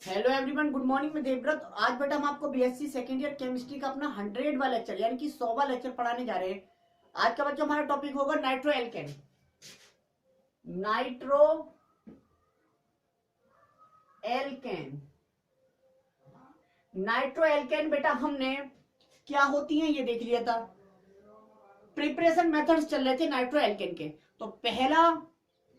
Hello everyone, good morning. मैं देवव्रत। आज बेटा हम आपको बीएससी सेकेंड ईयर केमिस्ट्री का अपना 100वां लेक्चर यानी कि 100वां लेक्चर पढ़ाने जा रहे हैं। आज का बच्चों हमारा टॉपिक होगा nitro alkene. Nitro alkene nitro alkene बेटा हमने क्या होती है ये देख लिया था। प्रिपरेशन मेथड्स चल रहे थे नाइट्रो एल्केन के। तो पहला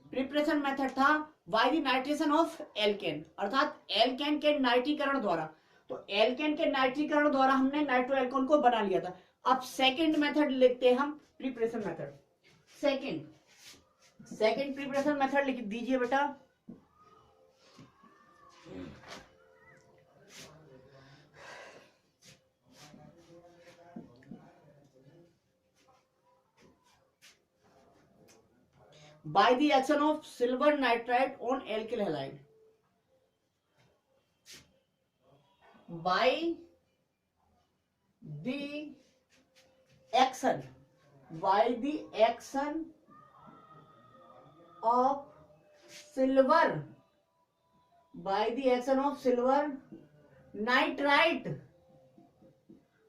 प्रिपरेशन मेथड था by the nitration of alkene, अर्थात एल्केन के नाइट्रीकरण द्वारा। तो एल्केन के नाइट्रीकरण द्वारा हमने नाइट्रो एल्कोन को बना लिया था। अब सेकंड मेथड लिखते हैं हम, preparation method. Second preparation method लिख दीजिए बेटा। by the action of silver nitride on alkyl halide.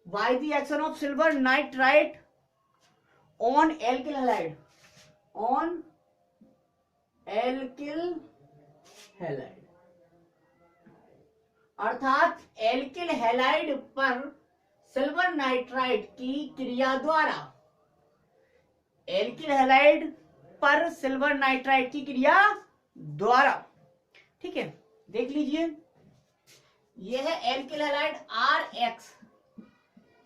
By the action of silver nitride on alkyl halide अर्थात एल्किल हैलाइड पर सिल्वर नाइट्राइड की क्रिया द्वारा, एल्किल हैलाइड पर सिल्वर नाइट्राइड की क्रिया द्वारा, ठीक है। देख लीजिए, यह है alkyl halide RX,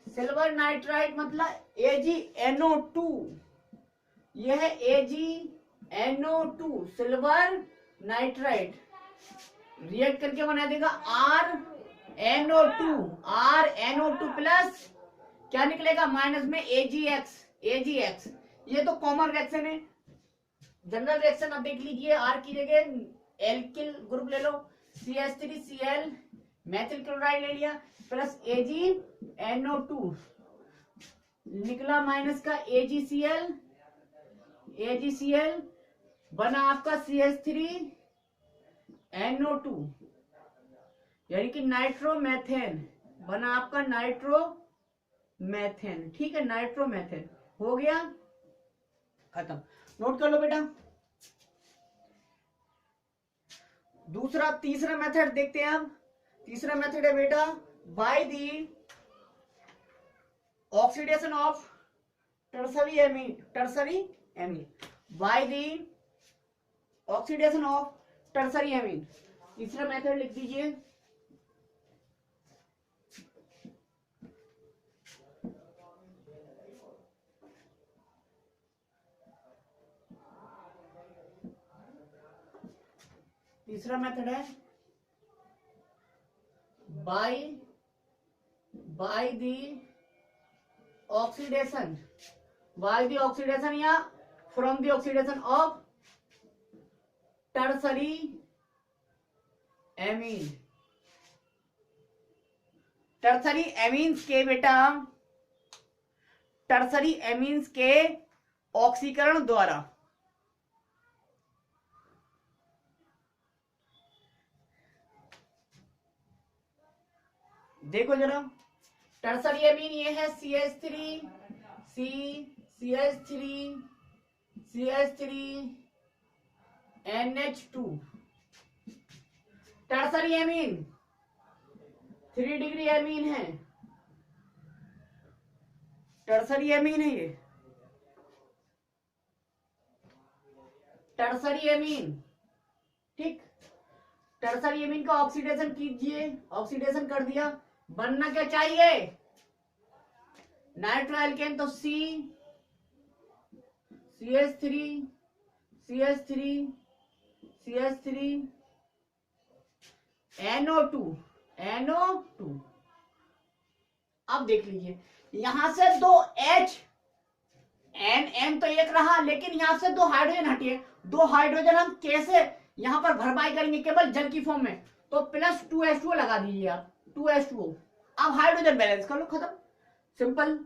silver nitride मतलब AgNO2, यह है AgNO2 सिल्वर नाइट्राइड, रिएक्ट करके बना देगा RNO2 प्लस क्या निकलेगा माइनस में AgX। ये तो कॉमन रिएक्शन है, जनरल रिएक्शन। अब देख लीजिए, R की जगह एल्किल ग्रुप ले लो, CH3Cl मेथिल क्लोराइड ले लिया, प्लस AgNO2 निकला माइनस का AgCl बना आपका CH3NO2 यानी कि नाइट्रोमेथेन, बना आपका नाइट्रोमेथेन, ठीक है। नाइट्रोमेथेन हो गया, खत्म। नोट कर लो बेटा। तीसरा मेथड देखते हैं अब। तीसरा मेथड है बेटा by the oxidation of tertiary amine, by the oxidation of tertiary amine. तीसरा मेथड लिख दीजिए। तीसरा मेथड है बाय द ऑक्सीडेशन या from the oxidation of tertiary amine. Tertiary amines के बेटा, टर्सरी एमीन्स के ऑक्सीकरण द्वारा, देखो जरा, टर्सरी एमीन ये है CH3NH2। Tertiary amine 3 degree amine है, टर्सरी एमीन है ये, टर्सरी एमीन, ठीक। टर्सरी एमीन का ऑक्सीडेशन कीजिए, ऑक्सीडेशन कर दिया, बनना क्या चाहिए नाइट्रो एल्केन। तो CH3NO2। अब देख लीजिए, यहां से 2 H N तो एक रहा, लेकिन यहां से 2 हाइड्रोजन हटिए। 2 हाइड्रोजन हम कैसे यहां पर भरपाई करेंगे, केवल जल की फॉर्म में। तो प्लस 2H2O लगा दीजिए आप, 2H2O। अब हाइड्रोजन बैलेंस कर लो, खत्म, सिंपल।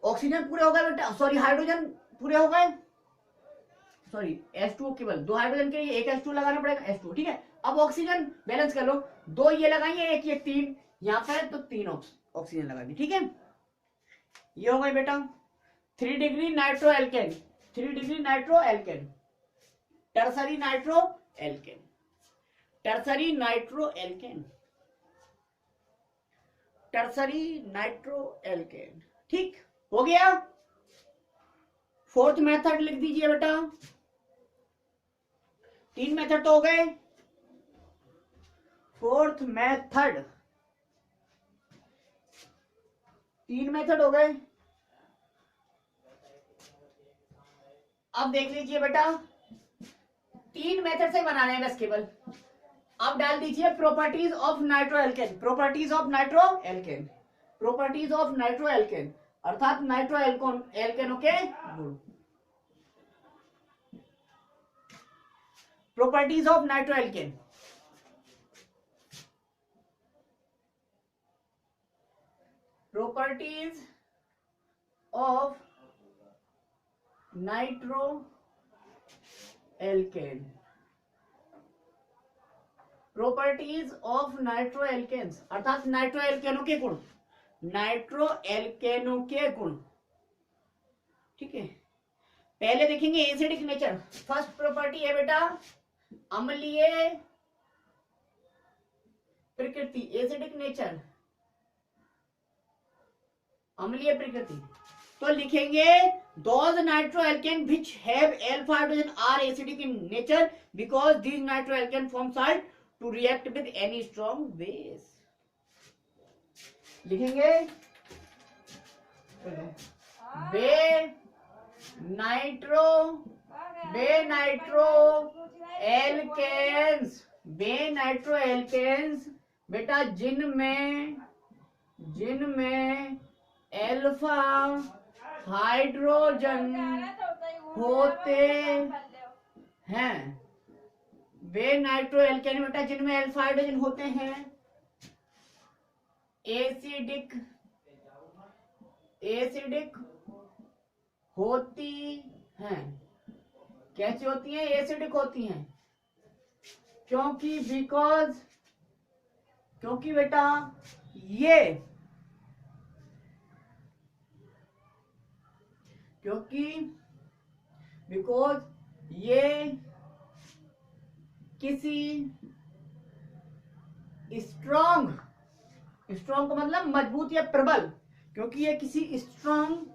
ऑक्सीजन पूरे हो गए बेटा, सॉरी हाइड्रोजन पूरे हो गए, सॉरी H2O केवल 2 हाइड्रोजन के लिए एक H2 लगाना पड़ेगा, H2, ठीक है। अब ऑक्सीजन बैलेंस कर लो, 2 ये लगाइए, एक ये 3 यहाँ पे, तो 3 ऑक्सीजन लगा दी, ठीक है। ये हो गई बेटा 3 degree nitro alkene, 3 degree nitro alkene, tertiary nitro alkene, tertiary nitro alkene, tertiary nitro alkene, ठीक हो गया। फोर्थ मेथड लिख दीजिए बेटा, 3 मेथड तो हो गए, फोर्थ मेथड, 3 मेथड हो गए। अब देख लीजिए बेटा 3 मेथड से बनाने हैं बस केवल। अब डाल दीजिए properties of nitro alkane, properties of nitro alkane, properties of nitro alkane, अर्थात नाइट्रो एल्केनों के गुण, properties of nitro alkane. Properties of nitro alkane, properties of nitro alkanes, अर्थात नाइट्रो एल्केनों के गुण, नाइट्रो एल्केनों के गुण, ठीक है। पहले देखेंगे एसिडिक नेचर। फर्स्ट प्रॉपर्टी है बेटा अम्लीय प्रकृति, एसिडिक नेचर, अम्लीय प्रकृति। तो लिखेंगे those nitroalkane which have alpha hydrogen are acidic in nature because these nitroalkane form salt to react with any strong base। लिखेंगे बे नाइट्रो एल्केन्स, बे नाइट्रो एल्केन्स बेटा जिनमें एल्फा हाइड्रोजन होते हैं, वे नाइट्रो एल्केन बेटा जिनमें अल्फा हाइड्रोजन होते हैं, acidic होती हैं। कैसी होती हैं? एसिडिक होती हैं। क्योंकि बेटा ये बिकॉज ये किसी स्ट्रॉन्ग का मतलब मजबूत या प्रबल, क्योंकि ये किसी स्ट्रॉन्ग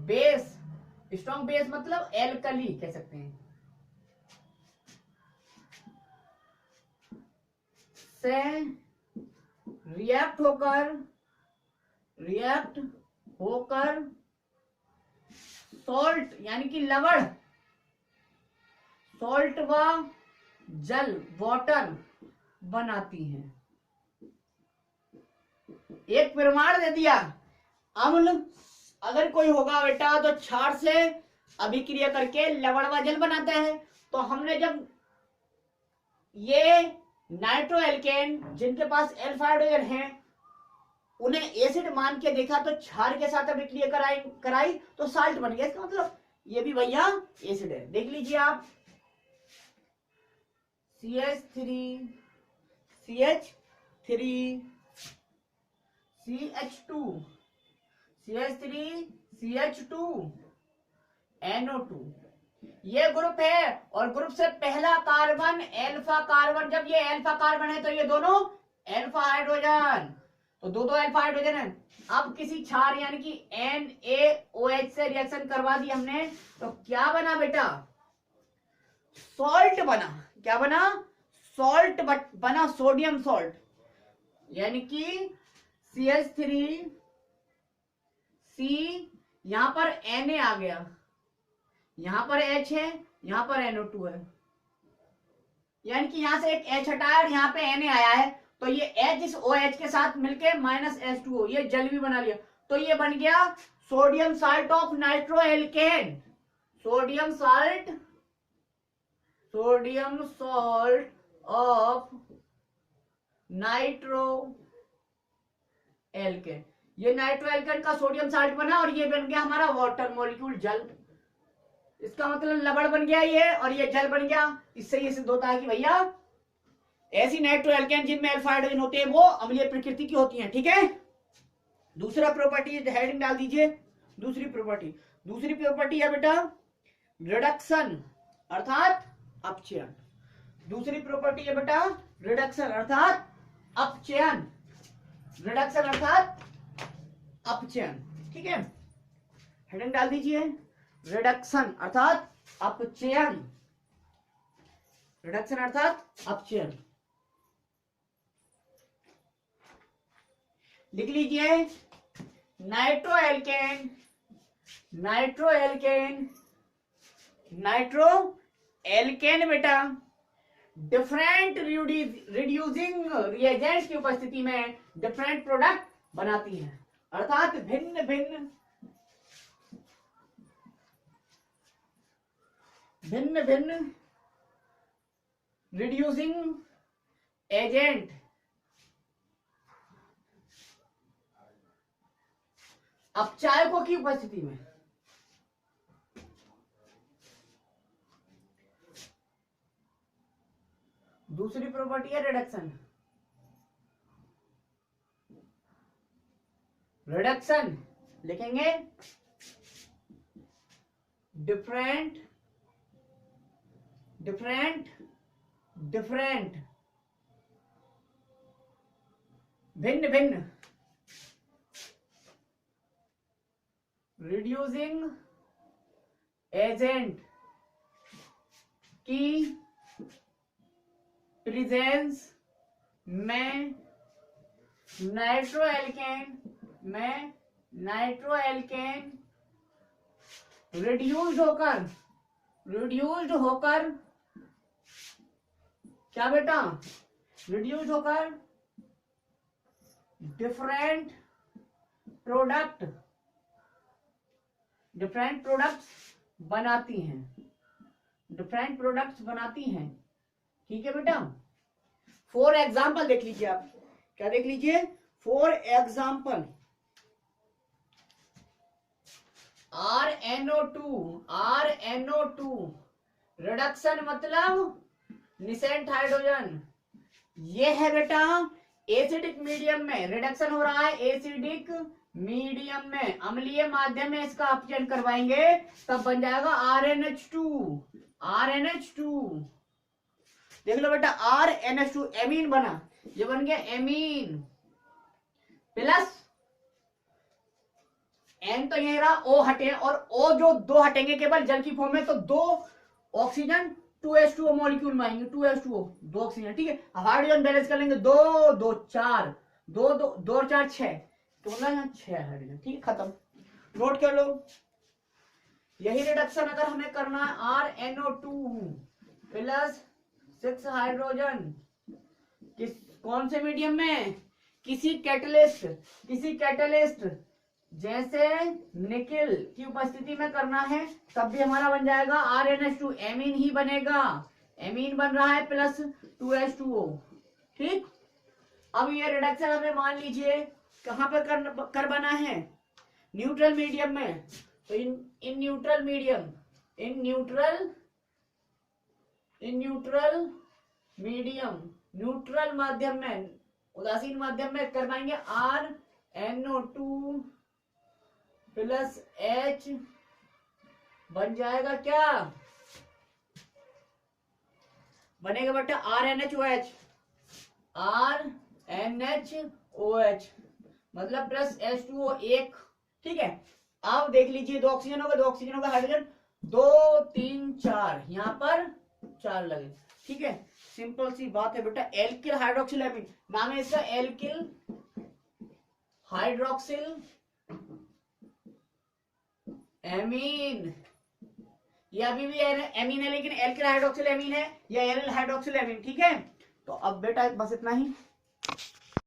बेस मतलब एल्कली कह सकते हैं, से रिएक्ट होकर सॉल्ट यानी कि लवण, सॉल्ट व जल वाटर बनाती हैं। एक प्रमाण दे दिया, अम्ल अगर कोई होगा बेटा तो क्षार से अभिक्रिया करके लवण व जल बनाता है। तो हमने जब ये नाइट्रो एल्केन जिनके पास अल्फा हाइड्रोजन है उन्हें एसिड मान के देखा तो क्षार के साथ अभिक्रिया कराई तो साल्ट बन गया। इसका मतलब ये भी भैया एसिड है। देख लीजिए आप CH3 CH2 CH3 NO2 ये ग्रुप है और ग्रुप से पहला कार्बन एल्फा कार्बन, जब ये एल्फा कार्बन है तो ये दोनों एल्फा हाइड्रोजन, तो दो एल्फा हाइड्रोजन है। अब किसी क्षार यानी कि NaOH से रिएक्शन करवा दी हमने तो क्या बना बेटा? सॉल्ट बना। क्या बना? सॉल्ट बना, सोडियम सॉल्ट, यानी कि CH3C, यहां पर Na आ गया, यहां पर H है, यहां पर NO2 है, यानी कि यहां से एक H हटाया और यहां पे Na आया है तो ये H इस OH के साथ मिलके -H2O ये जल भी बना लिया। तो ये बन गया sodium salt of nitro alkene, sodium salt of nitro alkene. ये नाइट्रो एल्केन का सोडियम साल्ट बना और ये बन गया हमारा वाटर मॉलिक्यूल, जल। इसका मतलब लवण बन गया ये और ये जल बन गया। इससे ये सिद्ध होता है कि भैया ऐसी नाइट्रो एल्केन जिनमें अल्फा हाइड्रोजन होते हैं वो अम्लीय प्रकृति की होती हैं, ठीक है। दूसरा प्रॉपर्टी हेडिंग डाल दीजिए। दूसरी प्रॉपर्टी है बेटा रिडक्शन अर्थात अपचयन। दूसरी प्रॉपर्टी है बेटा रिडक्शन अर्थात अपचयन, रिडक्शन अर्थात अपचयन, ठीक है। हेडिंग डाल दीजिए रिडक्शन अर्थात अपचयन, रिडक्शन अर्थात अपचयन। लिख लीजिए nitro alkene, nitro alkene, nitro alkene बेटा डिफरेंट रिड्यूसिंग रिएजेंट की उपस्थिति में डिफरेंट प्रोडक्ट बनाती हैं, अर्थात भिन्न भिन्न रिड्यूसिंग एजेंट अपचायकों की उपस्थिति में दूसरी प्रॉपर्टी है रिडक्शन, रिडक्शन लिखेंगे डिफरेंट भिन्न रिड्यूसिंग एजेंट की प्रेजेंस में नाइट्रो एल्केन रिड्यूस्ड होकर क्या बेटा रिड्यूस्ड होकर डिफरेंट प्रोडक्ट्स बनाती हैं, ठीक है बेटा। फॉर एग्जाम्पल देख लीजिए आप, क्या देख लीजिए फॉर एग्जाम्पल RNO2 रिडक्शन मतलब निसेंट हाइड्रोजन, ये है बेटा एसिडिक मीडियम में रिडक्शन हो रहा है, एसिडिक मीडियम में अम्लीय माध्यम में इसका अपचयन करवाएंगे तब बन जाएगा RNH2। देख लो बेटा RNH2 एमीन बना, ये बन गया एमीन प्लस N तो यही रहा, O हटे और O जो दो हटेंगे केवल जल की फॉर्म में, तो दो ऑक्सीजन 2H2O मॉलिक्यूल में आएंगे, 2H2O दो ऑक्सीजन, ठीक है। हाइड्रोजन बैलेंस कर लेंगे, 2 2 4 2 2 4 6 तो यहाँ 6 हाइड्रोजन, ठीक है, खत्म। नोट कर लो, यही रिडक्शन अगर हमें करना है RNO2 प्लस 6 हाइड्रोजन कौन से मीडियम में, किसी कैटलिस्ट जैसे निकिल की उपस्थिति में करना है तब भी हमारा बन जाएगा RNH2 एमीन ही बनेगा, एमीन बन रहा है प्लस 2H2O, ठीक। अब ये रिडक्शन हमें मान लीजिए कहां पर कर बना है, न्यूट्रल मीडियम में, तो इन न्यूट्रल माध्यम में, उदासीन माध्यम में कर पाएंगे RNO2 प्लस H बन जाएगा, क्या बनेगा बेटा RNHOH मतलब प्लस H2O 1, ठीक है। अब देख लीजिए दो ऑक्सीजन होगा हाइड्रोजन 2 3 4 यहाँ पर 4 लगे, ठीक है। सिंपल सी बात है बेटा, एल्किल हाइड्रोक्सिल एमीन नाम है इसका, एल्किल हाइड्रोक्सिल एमीन, ये अभी भी एमीन है लेकिन एल्किल हाइड्रोक्सिल एमीन है या एरिल हाइड्रोक्सिल एमीन, ठीक है। तो अब बेटा बस इतना ही।